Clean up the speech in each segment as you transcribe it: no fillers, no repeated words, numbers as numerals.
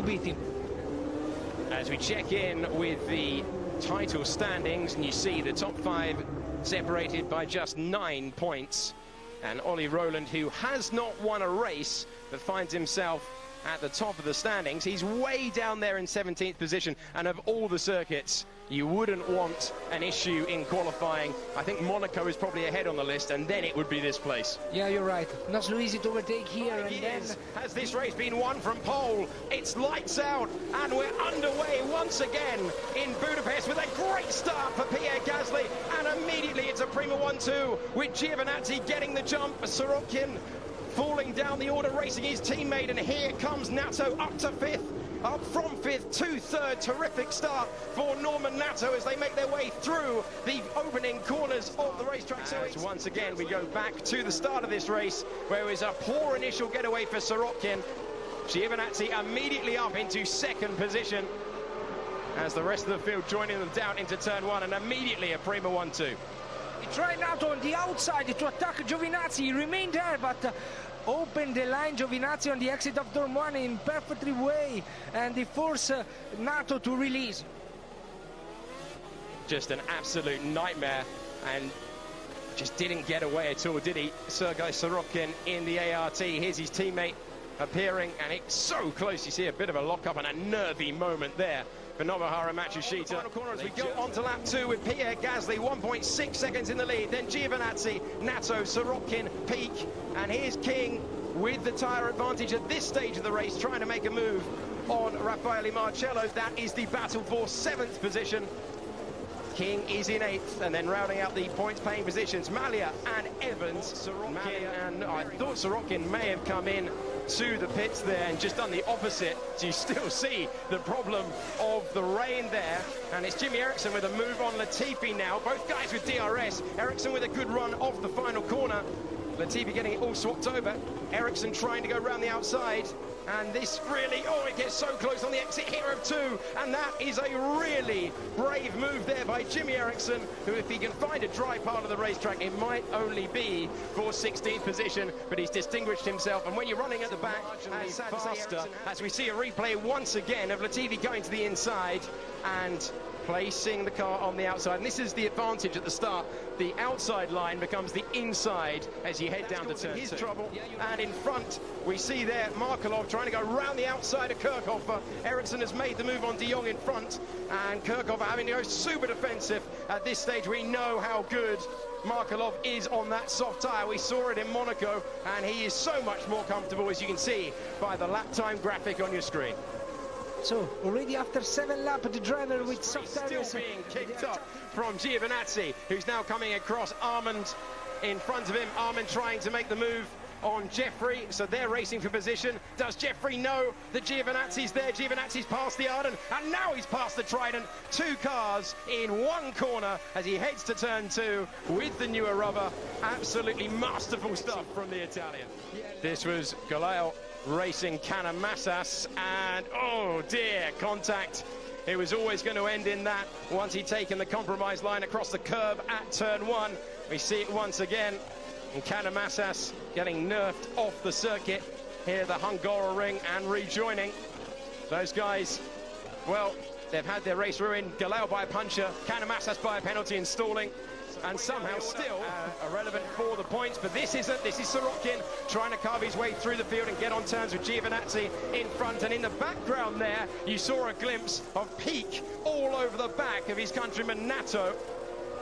to beat him. As we check in with the title standings, and you see the top 5 separated by just 9 points, and Ollie Rowland, who has not won a race but finds himself at the top of the standings, he's way down there in 17th position, and of all the circuits you wouldn't want an issue in qualifying. I think Monaco is probably ahead on the list, and then it would be this place. Yeah, you're right. Not so easy to overtake here. And then has this race been won from pole? It's lights out, and we're underway once again in Budapest with a great start for Pierre Gasly, and immediately it's a Prima 1-2 with Giovinazzi getting the jump. Sorokin falling down the order, racing his teammate, and here comes Nato up to 5th. Up from 5th to 3rd. Terrific start for Norman Nato as they make their way through the opening corners of the racetrack. So once again we go back to the start of this race, where it was a poor initial getaway for Sorokin. Giovinazzi immediately up into 2nd position as the rest of the field joining them down into turn 1, and immediately a Prima 1-2. He tried Nato on the outside to attack Giovinazzi. He remained there, but opened the line. Giovinazzi on the exit of turn 1 in perfectly way, and he forced Nato to release. Just an absolute nightmare, and just didn't get away at all, did he? Sergei Sorokin in the ART. Here's his teammate appearing, and it's so close. You see a bit of a lock-up and a nervy moment there for Nobuharu Matsushita. Final corner as we go on to lap 2 with Pierre Gasly 1.6 seconds in the lead, then Giovinazzi, Nato, Sorokin, Peak, and here's King with the tyre advantage at this stage of the race, trying to make a move on Raffaele Marcello. That is the battle for 7th position. King is in 8th, and then rounding out the points-paying positions, Malia and Evans. Sorokin, and I thought Sorokin may have come in to the pits there and just done the opposite. So you still see the problem of the rain there, and it's Jimmy Eriksson with a move on Latifi now. Both guys with DRS. Eriksson with a good run off the final corner. Latifi getting it all swapped over. Eriksson trying to go around the outside, and this really, oh, it gets so close on the exit here of 2, and that is a really brave move there by Jimmy Eriksson, who, if he can find a dry part of the racetrack, it might only be for 16th position, but he's distinguished himself. And when you're running at the back, faster, as we see a replay once again of Latifi going to the inside and placing the car on the outside, and this is the advantage at the start. The outside line becomes the inside as you head down to turn 2. Trouble, and in front we see there Markelov trying to go round the outside of Kirchhoff. Eriksson has made the move on De Jong in front, and Kirchhoff having to go super defensive at this stage. We know how good Markelov is on that soft tyre. We saw it in Monaco, and he is so much more comfortable, as you can see by the lap time graphic on your screen. So already after 7 laps, the driver with soft tires still being kicked up from Giovinazzi, who's now coming across. Armand in front of him. Armand trying to make the move on Jeffrey, so they're racing for position. Does Jeffrey know that Giovinazzi's there? Giovinazzi's past the Arden, and now he's past the Trident. 2 cars in 1 corner as he heads to turn 2 with the newer rubber. Absolutely masterful stuff from the Italian. This was Galao racing Canamassas, and oh dear, contact. It was always going to end in that once he'd taken the compromise line across the curb at turn 1. We see it once again, and Canamassas getting nerfed off the circuit here, the Hungaroring, and rejoining. Those guys, well, they've had their race ruined. Galao by a puncher, Canamassas by a penalty in stalling, and somehow still irrelevant for the points. But this isn't. This is Sorokin trying to carve his way through the field and get on terms with Giovinazzi in front. And in the background there, you saw a glimpse of Peak all over the back of his countryman Nato.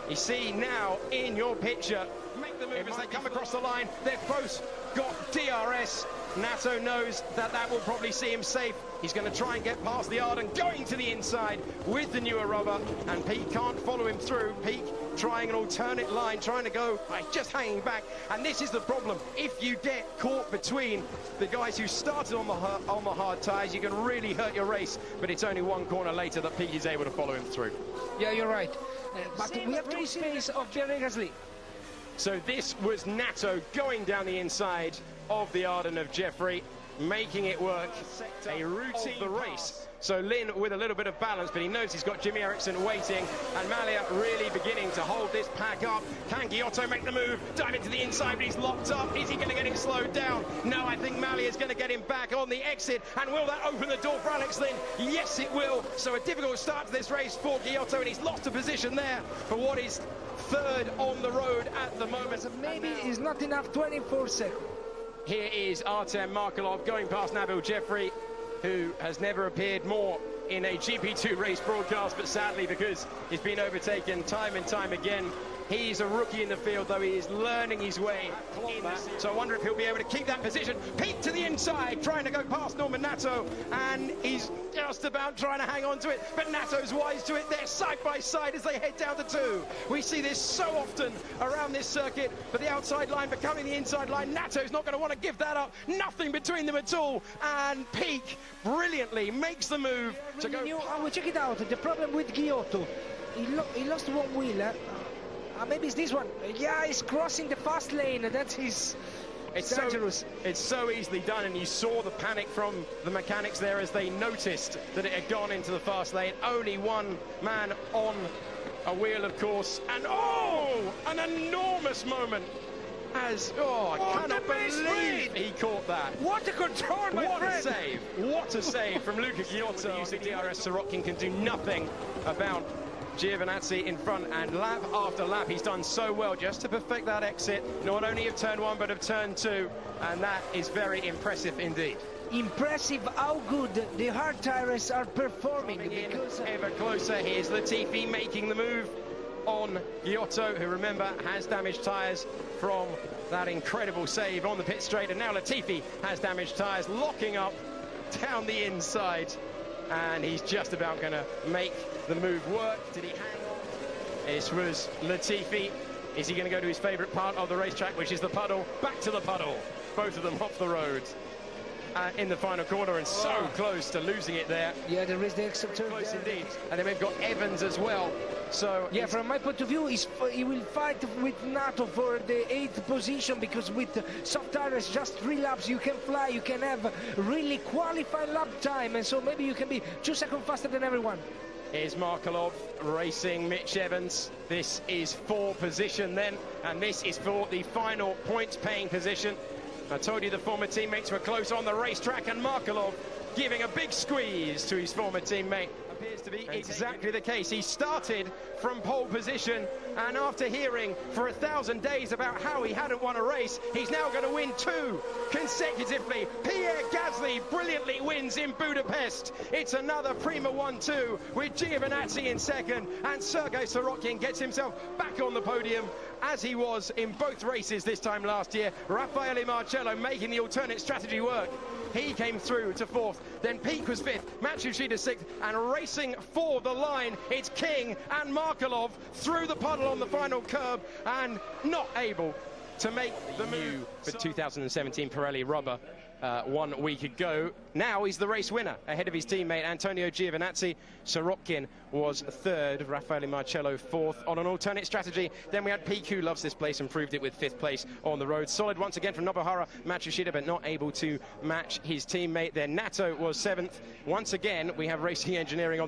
You see now in your picture, make the move as they come across the line. They've both got DRS. Nato knows that that will probably see him safe. He's going to try and get past the Arden, going to the inside with the newer rubber, and Peak can't follow him through. Peak trying an alternate line, trying to go by just hanging back, and this is the problem. If you get caught between the guys who started on the hard tyres, you can really hurt your race, but it's only 1 corner later that Peak is able to follow him through. Yeah, you're right. But we have to space of Pierre Gasly. So this was Nato going down the inside of the Arden of Jeffrey. making it work. A routine of the race. So Lynn with a little bit of balance, but he knows he's got Jimmy Eriksson waiting, and Malia really beginning to hold this pack up. Can Giotto make the move, dive into the inside, but he's locked up. Is he going to get it slowed down? No, I think Malia is going to get him back on the exit, and will that open the door for Alex Lynn? Yes, it will. So a difficult start to this race for Giotto, and he's lost a position there for what is third on the road at the moment. So maybe it's not enough, 24 seconds. Here is Artem Markelov going past Nabil Jeffrey, who has never appeared more in a GP2 race broadcast, but sadly, because he's been overtaken time and time again. He's a rookie in the field, though he is learning his way in that. So I wonder if he'll be able to keep that position. Pete to the inside, trying to go past Norman Nato, and he's just about trying to hang on to it, but Nato's wise to it. They're side by side as they head down to 2. We see this so often around this circuit, but the outside line becoming the inside line. Nato's not going to want to give that up. Nothing between them at all, and Peak brilliantly makes the move to go. Oh, check it out. The problem with Giotto, he lost one wheel. Maybe it's this one. Yeah, he's crossing the fast lane. That is dangerous. It's so easily done, and you saw the panic from the mechanics there as they noticed that it had gone into the fast lane. Only one man on a wheel, of course, and an enormous moment. I cannot believe he caught that. What a control, my friend! What a save! What a save from Luca Giotto. Using DRS, Sorokin can do nothing about Giovinazzi in front, and lap after lap he's done so well just to perfect that exit, not only of turn 1 but of turn 2, and that is very impressive indeed. Impressive how good the hard tires are performing. Because ever closer. Here's Latifi making the move on Giotto, who, remember, has damaged tyres from that incredible save on the pit straight, and now Latifi has damaged tyres, locking up down the inside, and he's just about going to make the move work. Did he hang on? This was Latifi. Is he going to go to his favourite part of the racetrack, which is the puddle? Back to the puddle. Both of them off the road in the final corner, and so close to losing it there. Yeah, there is the extra turn. Close indeed. And then we've got Evans as well. So yeah, from my point of view, he will fight with Nato for the 8th position, because with soft tires, just 3 laps, you can fly, you can have really qualified lap time, and so maybe you can be 2 seconds faster than everyone. Here's Markelov racing Mitch Evans. This is for position then, and this is for the final points-paying position. I told you the former teammates were close on the racetrack, and Markelov giving a big squeeze to his former teammate. Appears to be exactly the case. He started from pole position, and after hearing for 1,000 days about how he hadn't won a race, he's now going to win 2 consecutively. Pierre Gasly brilliantly wins in Budapest. It's another Prima 1-2 with Giovinazzi in second, and Sergei Sorokin gets himself back on the podium as he was in both races this time last year. Raffaele Marcello making the alternate strategy work. He came through to 4th, then Peak was 5th, Matsushita 6th, and racing for the line, it's King and Markelov through the puddle on the final curb, and not able to make the move. For 2017 Pirelli rubber 1 week ago. Now he's the race winner ahead of his teammate Antonio Giovinazzi. Sorokin was 3rd, Raffaele Marcello 4th on an alternate strategy. Then we had Peak, who loves this place and proved it with 5th place on the road. Solid once again from Nobuhara Matsushita, but not able to match his teammate. Then Nato was 7th. Once again, we have racing engineering on the